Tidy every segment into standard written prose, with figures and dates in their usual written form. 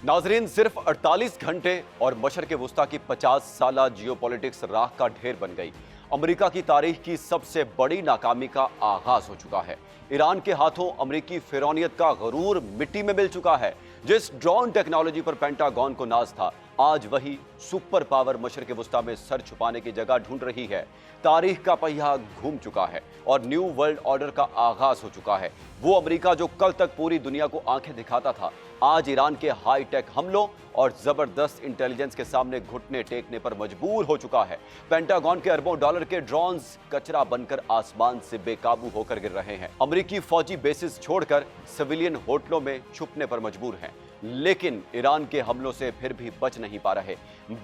नाजरीन, सिर्फ 48 घंटे और मशरक़ वुस्ता की 50 साला जियोपॉलिटिक्स राख का ढेर बन गई। अमेरिका की तारीख की सबसे बड़ी नाकामी का आगाज हो चुका है। ईरान के हाथों अमेरिकी फिरौनियत का गरूर मिट्टी में मिल चुका है। जिस ड्रोन टेक्नोलॉजी पर पेंटागन को नाज था, आज वही सुपर पावर मशरक़ वुस्ता में सर छुपाने की जगह ढूंढ रही है। तारीख का पहिया घूम चुका है और न्यू वर्ल्ड ऑर्डर का आगाज हो चुका है। वो अमेरिका जो कल तक पूरी दुनिया को आंखें दिखाता था, आज ईरान के हाई टेक हमलों और जबरदस्त इंटेलिजेंस के सामने घुटने टेकने पर मजबूर हो चुका है। पेंटागन के अरबों डॉलर के ड्रोन्स कचरा बनकर आसमान से बेकाबू होकर गिर रहे हैं। अमेरिकी फौजी बेसिस छोड़कर सिविलियन होटलों में छुपने पर मजबूर हैं, लेकिन ईरान के हमलों से फिर भी बच नहीं पा रहे।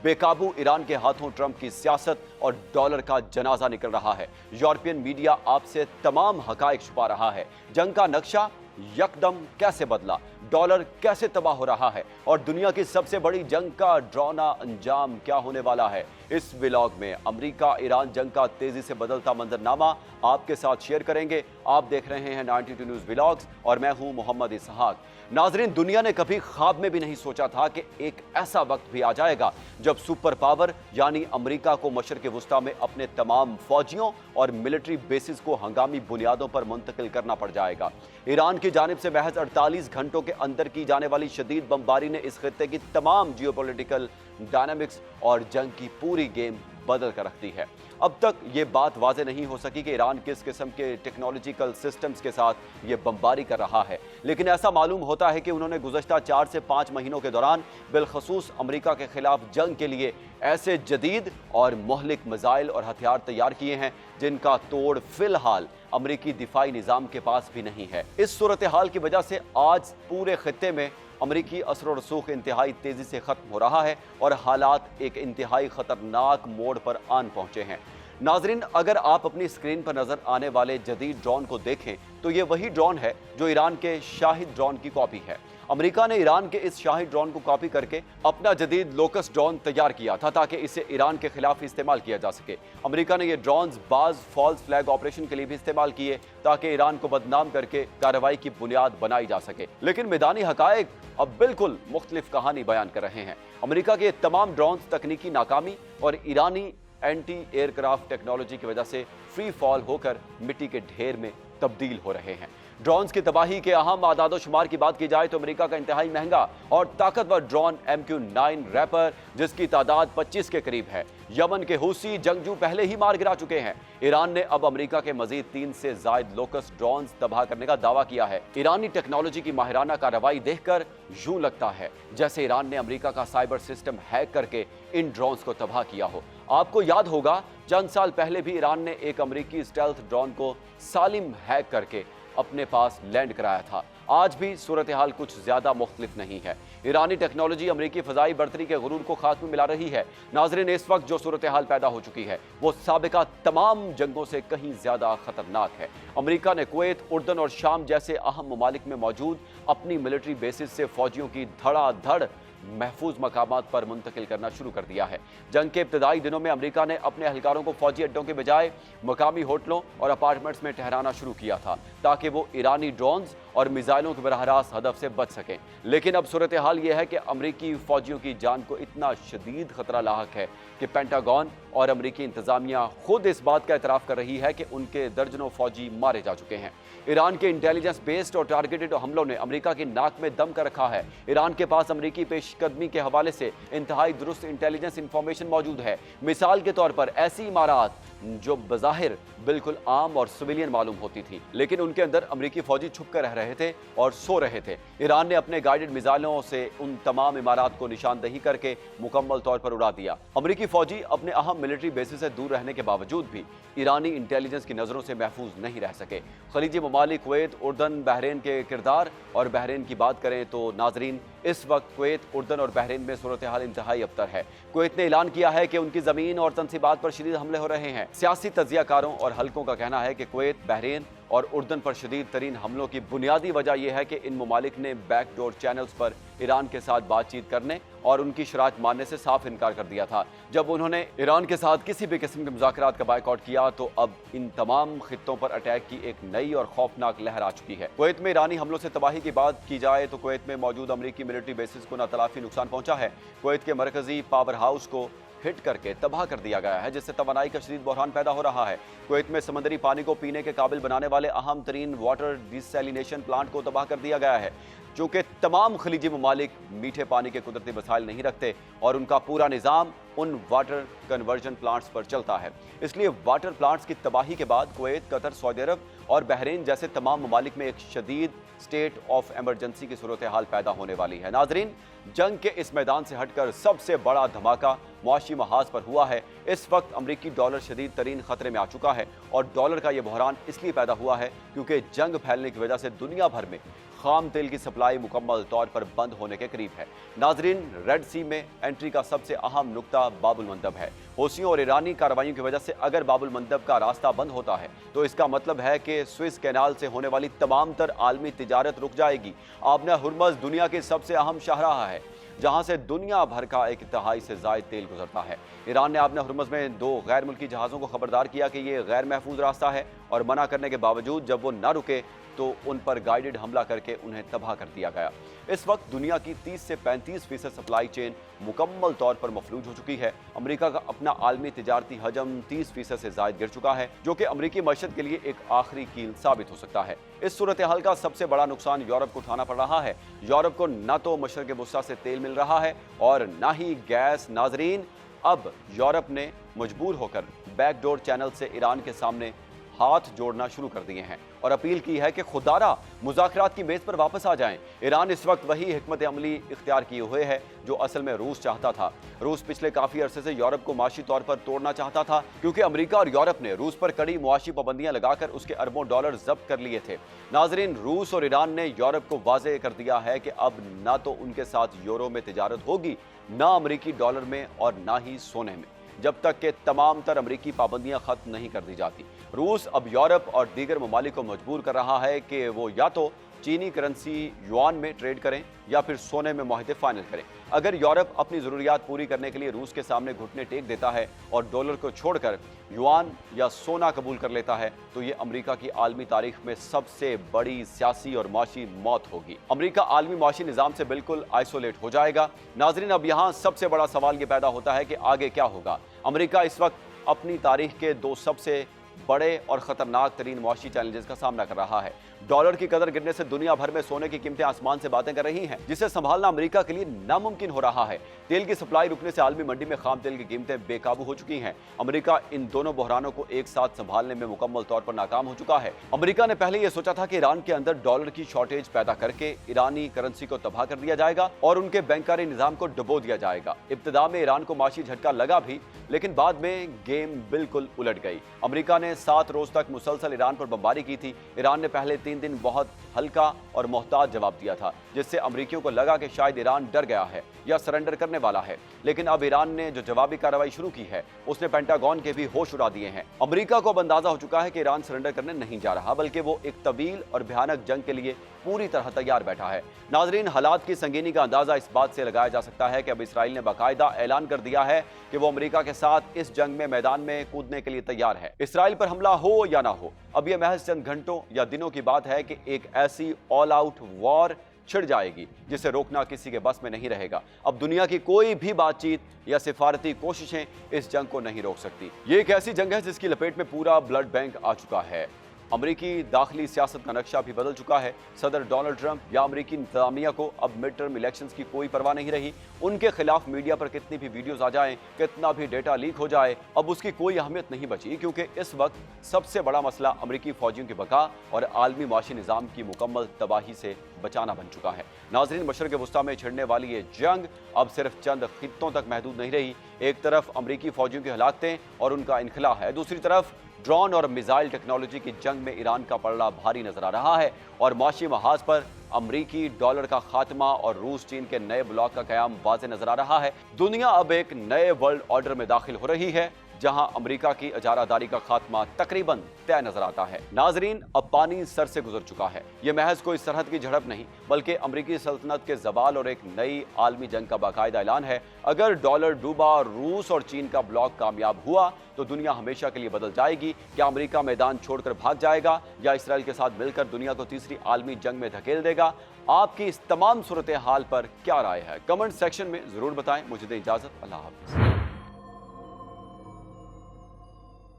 बेकाबू ईरान के हाथों ट्रंप की सियासत और डॉलर का जनाजा निकल रहा है। यूरोपियन मीडिया आपसे तमाम हकायक छुपा रहा है। जंग का नक्शा यकदम कैसे बदला, डॉलर कैसे तबाह हो रहा है और दुनिया की सबसे बड़ी जंग का डरावना अंजाम क्या होने वाला है। इस व्लॉग में अमेरिका ईरान जंग का तेजी से बदलता मंजरनामा आपके साथ शेयर करेंगे। आप देख रहे हैं 92 न्यूज़ व्लॉग्स और मैं हूं मोहम्मद इसहाक। नाजरीन, दुनिया ने कभी ख्वाब में भी नहीं सोचा था कि एक ऐसा वक्त भी आ जाएगा जब सुपर पावर यानी अमेरिका को मशरक़ वुस्ता में अपने तमाम फौजियों और मिलिट्री बेसिस को हंगामी बुनियादों पर मुंतकिल करना पड़ जाएगा। ईरान की जानिब से महज 48 घंटों के अंदर की जाने वाली शदीद बमबारी ने इस खित्ते की तमाम जियोपॉलिटिकल डायनामिक्स और जंग की पूरी गेम बदल कर रख दी है। अब तक ये बात वाज़ेह नहीं हो सकी कि ईरान किस किस्म के टेक्नोलॉजिकल सिस्टम्स के साथ ये बमबारी कर रहा है, लेकिन ऐसा मालूम होता है कि उन्होंने गुज़श्ता 4 से 5 महीनों के दौरान बिलखसूस अमेरिका के खिलाफ जंग के लिए ऐसे जदीद और मुहलिक मिसाइल और हथियार तैयार किए हैं जिनका तोड़ फिलहाल अमेरिकी दिफाई निज़ाम के पास भी नहीं है। इस सूरत हाल की वजह से आज पूरे खित्ते में अमेरिकी असर और रसूख इंतहाई तेज़ी से ख़त्म हो रहा है और हालात एक इंतहाई ख़तरनाक मोड़ पर आन पहुँचे हैं। नाजरीन, अगर आप अपनी स्क्रीन पर नज़र आने वाले जदीद ड्रोन को देखें तो ये वही ड्रोन है जो ईरान के शाहिद ड्रोन की कॉपी है। अमेरिका ने ईरान के इस शाहिद ड्रोन को कॉपी करके अपना जदीद लोकस ड्रोन तैयार किया था ताकि इसे ईरान के खिलाफ इस्तेमाल किया जा सके। अमेरिका ने ये ड्रोन्स बाज फॉल्स फ्लैग ऑपरेशन के लिए भी इस्तेमाल किए ताकि ईरान को बदनाम करके कार्रवाई की बुनियाद बनाई जा सके। लेकिन मैदानी हकायक अब बिल्कुल मुख्तलिफ कहानी बयान कर रहे हैं। अमेरिका के तमाम ड्रोन्स तकनीकी नाकामी और ईरानी एंटी एयरक्राफ्ट टेक्नोलॉजी की वजह से फ्री फॉल होकर मिट्टी के ढेर में तब्दील हो रहे हैं। ड्रोन्स की तबाही के अहम आदाद शुमार की बात की जाए तो अमेरिका का इंतहाई महंगा और ताकतवर ड्रोन MQ-9 रैपर, जिसकी तादाद 25 के करीब है, यमन के हूसी जंगजू पहले ही मार गिरा चुके हैं। ईरान ने अब अमेरिका के मजीद 3 से जायद लोकस ड्रोन्स तबाह करने का दावा किया है। ईरानी टेक्नोलॉजी की माहिराना कार्रवाई देखकर यूं लगता है जैसे ईरान ने अमेरिका का साइबर सिस्टम हैक करके इन ड्रोन्स को तबाह किया हो। आपको याद होगा, चंद साल पहले भी ईरान ने एक अमेरिकी स्टेल्थ ड्रोन को सालिम हैक करके अपने पास लैंड कराया था। आज भी सूरत हाल कुछ ज्यादा मुख्तलिफ नहीं है। ईरानी टेक्नोलॉजी अमेरिकी फजाई बर्तरी के गुरूर को खात्मे मिला रही है। नाजरीन, इस वक्त जो सूरत हाल पैदा हो चुकी है वो साबिका तमाम जंगों से कहीं ज्यादा खतरनाक है। अमेरिका ने कुवैत, उर्दन और शाम जैसे अहम ममालिक में मौजूद अपनी मिलिट्री बेसिस से फौजियों की धड़ाधड़ महफूज मकामात पर मुंतकिल करना शुरू कर दिया है। जंग के इब्तदाई दिनों में अमेरिका ने अपने एहलकारों को फौजी अड्डों के बजाय मकामी होटलों और अपार्टमेंट्स में ठहराना शुरू किया था ताकि वो ईरानी ड्रोन्स और मिसाइलों के बरह रास्त हदफ से बच सकें। लेकिन अब सूरत हाल यह है कि अमेरिकी फौजियों की जान को इतना शदीद खतरा लाहक है कि पेंटागन और अमेरिकी इंतजामिया खुद इस बात का एतराफ़ कर रही है कि उनके दर्जनों फौजी मारे जा चुके हैं। ईरान के इंटेलिजेंस बेस्ड और टारगेटेड हमलों ने अमेरिका की नाक में दम कर रखा है। ईरान के पास अमेरिकी पेशकदमी के हवाले से इंतहाई दुरुस्त इंटेलिजेंस इंफॉर्मेशन मौजूद है। मिसाल के तौर पर ऐसी इमारत जो बज़ाहिर बिल्कुल आम और सिविलियन मालूम होती थी, लेकिन उनके अंदर अमेरिकी फौजी छुप कर रह रहे थे और सो रहे थे। ईरान ने अपने गाइडेड मिसाइलों से उन तमाम इमारत को निशानदही करके मुकम्मल तौर पर उड़ा दिया। अमेरिकी फौजी अपने अहम मिलिट्री बेसिस से दूर रहने के बावजूद भी ईरानी इंटेलिजेंस की नज़रों से महफूज नहीं रह सके। खलीजी ममालिक कुवैत, उर्दन, बहरीन के किरदार और बहरीन की बात करें तो नाजरीन, इस वक्त कुवैत, उर्दन और बहरीन में सूरत हाल इंतहाई अबतर है। कुवैत ने ऐलान किया है कि उनकी ज़मीन और तनसीबात पर शदीद हमले हो रहे हैं। सियासी तज्जियाकारों और हल्कों का कहना है कि कुवैत, बहरीन और उर्दन पर शदीद तरीन हमलों की बुनियादी वजह यह है कि इन ममालिक ने बैकडोर चैनल्स पर ईरान के साथ बातचीत करने और उनकी शराइत मानने से साफ इनकार कर दिया था। जब उन्होंने ईरान के साथ किसी भी किस्म के मुज़ाकरात का बायकॉट किया तो अब इन तमाम खित्तों पर अटैक की एक नई और खौफनाक लहर आ चुकी है। कुवैत में ईरानी हमलों से तबाही की बात की जाए तो कुवैत में मौजूद अमरीकी मिलिट्री बेसिस को नातलाफी नुकसान पहुंचा है। कुवैत के मरकजी पावर हाउस को हिट करके तबाह कर दिया गया है, जिससे तवानाई का शदीद बहरान पैदा हो रहा है। कुवैत में समंदरी पानी को पीने के काबिल बनाने वाले अहम तरीन वाटर डिसैलिनेशन प्लांट को तबाह कर दिया गया है। चूंकि तमाम खलीजी ममालिक मीठे पानी के कुदरती वसाइल नहीं रखते और उनका पूरा निज़ाम उन वाटर कन्वर्जन प्लांट्स पर चलता है, इसलिए वाटर प्लांट्स की तबाही के बाद कुवैत, कतर, सऊदी अरब और बहरीन जैसे तमाम ममालिक में एक शदीद स्टेट ऑफ एमरजेंसी की सूरत हाल पैदा होने वाली है। नाजरीन, जंग के इस मैदान से हटकर सबसे बड़ा धमाका मुआशी महाज पर हुआ है। इस वक्त अमरीकी डॉलर शदीद तरीन खतरे में आ चुका है और डॉलर का यह बहरान इसलिए पैदा हुआ है क्योंकि जंग फैलने की वजह से दुनिया भर में खाम तेल की सप्लाई मुकम्मल तौर पर बंद होने के करीब है। नाजरीन, रेड सी में एंट्री का सबसे अहम नुक्ता बाबुल मंदब है। हौसियों और ईरानी कार्रवाइयों की वजह से अगर बाबुल मंदब का रास्ता बंद होता है तो इसका मतलब है कि स्विस कैनाल से होने वाली तमाम तर आलमी तिजारत रुक जाएगी। आबना हुर्मज़ दुनिया की सबसे अहम शाहराह है जहां से दुनिया भर का एक तिहाई से ज़ायद तेल गुजरता है। ईरान ने आबना हुर्मज़ में 2 गैर मुल्की जहाज़ों को खबरदार किया कि ये गैर महफूज रास्ता है और मना करने के बावजूद जब वो ना रुके तो उन पर गाइडेड हमला करके उन्हें तबाह कर दिया गया। इस वक्त दुनिया की 30 से 35% सप्लाई चेन मुकम्मल तौर पर मफलूज हो चुकी है। अमेरिका का अपना आलमी तिजारती हजम 30% से ज़ायद गिर चुका है, जो कि अमेरिकी मईशत के लिए एक आखिरी कील साबित हो सकता है। इस सूरत हाल का सबसे बड़ा नुकसान यूरोप को उठाना पड़ रहा है। यूरोप को न तो मशरक़ वुस्ता से तेल मिल रहा है और न ही गैस। नाजरीन, अब यूरोप ने मजबूर होकर बैकडोर चैनल से ईरान के सामने हाथ जोड़ना शुरू कर दिए हैं और अपील की है कि खुदारा मुज़ाकरात की मेज़ पर वापस आ जाएं। ईरान इस वक्त वही हिकमत अमली इख्तियार किए हुए है जो असल में रूस चाहता था। रूस पिछले काफ़ी अरसे से यूरोप को माशी तौर पर तोड़ना चाहता था क्योंकि अमेरिका और यूरोप ने रूस पर कड़ी मुआशी पाबंदियां लगाकर उसके अरबों डॉलर जब्त कर लिए थे। नाजरीन, रूस और ईरान ने यूरोप को वाज़ेह कर दिया है कि अब ना तो उनके साथ यूरो में तिजारत होगी, ना अमरीकी डॉलर में और ना ही सोने में, जब तक कि तमाम तर अमरीकी पाबंदियां खत्म नहीं कर दी जाती। रूस अब यूरोप और दीगर ममालिक को मजबूर कर रहा है कि वो या तो चीनी करेंसी युआन में ट्रेड करें या फिर सोने में मुआहदे फाइनल करें। अगर यूरोप अपनी ज़रूरियात पूरी करने के लिए रूस के सामने घुटने टेक देता है और डॉलर को छोड़कर युआन या सोना कबूल कर लेता है तो ये अमेरिका की आलमी तारीख में सबसे बड़ी सियासी और माशी मौत होगी। अमेरिका आलमी माशी निज़ाम से बिल्कुल आइसोलेट हो जाएगा। नाजरीन, अब यहाँ सबसे बड़ा सवाल ये पैदा होता है कि आगे क्या होगा। अमेरिका इस वक्त अपनी तारीख के 2 सबसे बड़े और ख़तरनाक तरीन मुआशी चैलेंजेस का सामना कर रहा है। डॉलर की कदर गिरने से दुनिया भर में सोने की कीमतें आसमान से बातें कर रही हैं, जिसे संभालना अमेरिका के लिए नामुमकिन हो रहा है। तेल की सप्लाई रुकने से आलमी मंडी में खाम तेल की कीमतें बेकाबू हो चुकी हैं। अमेरिका इन दोनों बहरानों को एक साथ संभालने में मुकम्मल तौर पर नाकाम हो चुका है। अमेरिका ने पहले यह सोचा था कि ईरान के अंदर डॉलर की शॉर्टेज पैदा करके ईरानी करेंसी को तबाह कर दिया जाएगा और उनके बैंकारी निज़ाम को डुबो दिया जाएगा। इब्तिदा में ईरान को माशी झटका लगा भी, लेकिन बाद में गेम बिल्कुल उलट गई। अमेरिका ने 7 रोज तक मुसलसल ईरान पर बमबारी की थी। ईरान ने पहले 3 दिन बहुत हल्का और मोहताज जवाब दिया था, जिससे अमरीकियों को लगा कि शायद ईरान डर गया है या सरेंडर करने वाला है। लेकिन अब ईरान ने जो जवाबी कार्रवाई शुरू की है उसने पेंटागन के भी होश उड़ा दिए हैं। अमरीका को अब अंदाजा हो चुका है कि ईरान सरेंडर करने नहीं जा रहा, बल्कि वो एक तवील और भयानक जंग के लिए पूरी तरह तैयार बैठा है। नाजरीन, हालात की संगीनी का अंदाजा इस बात से लगाया जा सकता है कि अब इसराइल ने बाकायदा ऐलान कर दिया है कि वो अमेरिका के साथ इस जंग में मैदान में कूदने के लिए तैयार है। इसराइल पर हमला हो या ना हो, अब यह महज चंद घंटों या दिनों की बात है कि एक ऐसी ऑल आउट वॉर छिड़ जाएगी जिसे रोकना किसी के बस में नहीं रहेगा। अब दुनिया की कोई भी बातचीत या सिफारती कोशिशें इस जंग को नहीं रोक सकती। ये एक ऐसी जंग है जिसकी लपेट में पूरा ब्लड बैंक आ चुका है। अमरीकी दाखिली सियासत का नक्शा भी बदल चुका है। सदर डोनाल्ड ट्रंप या अमरीकी इंतजामिया को अब मिड टर्म इलेक्शंस की कोई परवाह नहीं रही। उनके खिलाफ मीडिया पर कितनी भी वीडियोस आ जाएं, कितना भी डेटा लीक हो जाए, अब उसकी कोई अहमियत नहीं बची, क्योंकि इस वक्त सबसे बड़ा मसला अमरीकी फौजियों की बका और आलमी माशी निज़ाम की मुकम्मल तबाही से बचाना बन चुका है। नाजरीन, मशरक़ वुस्ता में छिड़ने वाली ये जंग अब सिर्फ चंद खित्तों तक महदूद नहीं रही। एक तरफ अमरीकी फौजियों की हलाकतें और उनका इनखला है, दूसरी तरफ ड्रोन और मिसाइल टेक्नोलॉजी की जंग में ईरान का पलड़ा भारी नजर आ रहा है और माशी महाज पर अमरीकी डॉलर का खात्मा और रूस चीन के नए ब्लॉक का कयाम वाज़े नजर आ रहा है। दुनिया अब एक नए वर्ल्ड ऑर्डर में दाखिल हो रही है, जहां अमेरिका की इजारादारी का खात्मा तकरीबन तय नजर आता है। नाजरीन, अब पानी सर से गुजर चुका है। ये महज कोई सरहद की झड़प नहीं, बल्कि अमेरिकी सल्तनत के जवाल और एक नई आलमी जंग का बाकायदा ऐलान है। अगर डॉलर डूबा, रूस और चीन का ब्लॉक कामयाब हुआ तो दुनिया हमेशा के लिए बदल जाएगी। क्या अमेरिका मैदान छोड़कर भाग जाएगा या इसराइल के साथ मिलकर दुनिया को तीसरी आलमी जंग में धकेल देगा? आपकी इस तमाम सूरत हाल पर क्या राय है? कमेंट सेक्शन में जरूर बताएं। मुझे दें इजाजत। अल्लाह हाफिज।